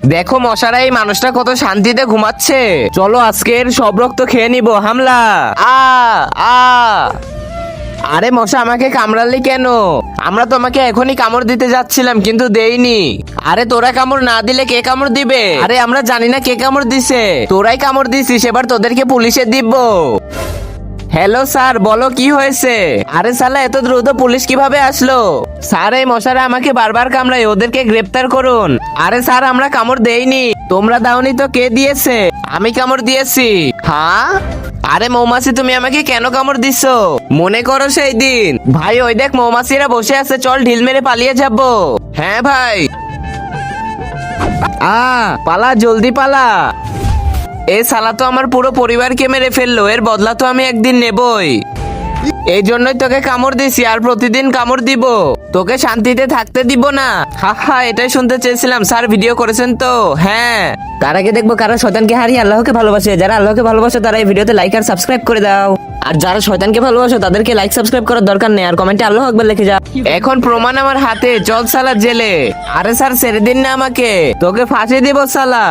দেখো মশারা, এই মানুষটা কত শান্তিতে ঘুমাচ্ছে। চলো আজকের সব রক্ত খেয়ে নিব। হামলা। আ আ আরে মশা, আমাকে কামড়ালি কেন? আমরা তোমাকে এখনই কামড় দিতে যাচ্ছিলাম কিন্তু দেইনি। আরে তোরা কামড় না দিলে কে কামড় দিবে? আরে আমরা জানি না কে কামড় দিছে, তোরাই কামড় দিছিস, এবার তোদেরকে পুলিশে দিব। হ্যালো স্যার, বলো কি হয়েছে? আরে শালা, এত দ্রুত পুলিশ কিভাবে আসলো? স্যার, এই মশারা আমাকে বারবার কামড়ায়, ওদেরকে গ্রেপ্তার করুন। আরে স্যার, আমরা কামড় দেইনি। তোমরা দাওনি তো কে দিয়েছে? আমি কামড় দিয়েছি। হ্যাঁ? আরে মৌমাছি, তুমি আমাকে কেন কামড় দিছো? মনে করো সেই দিন। ভাই ওই দেখ মৌমাছিরা বসে আছে, চল ঢিল মেরে পালিয়ে যাবো। হ্যাঁ ভাই। পালা, জলদি পালা। এ শালা তো আমার পুরো পরিবারকে মেরে ফেললো, এর বদলা তো আমি একদিন নেবই। এই জন্যই তোকে কামড় দিছি, আর প্রতিদিন কামড় দিব। তোকে শান্তিতে থাকতে দিব না। হা হা, এটাই শুনতে চেয়েছিলাম। স্যার ভিডিও করেছেন তো? হ্যাঁ। তার আগে দেখবো কারা শয়তানকে হারিয়ে আল্লাহকে ভালোবাসে। যারা আল্লাহকে ভালোবাসে তারা এই ভিডিওতে লাইক আর সাবস্ক্রাইব করে দাও। আর যারা শয়তানকে ভালোবাসো তাদেরকে লাইক সাবস্ক্রাইব করার দরকার নেই, আর কমেন্টে আল্লাহু আকবার লিখে যাও। এখন প্রমাণ আমার হাতে, চল সালা জেলে। আরে স্যার ছেড়ে দিন না আমাকে, তোকে ফাঁসি দিব সালা।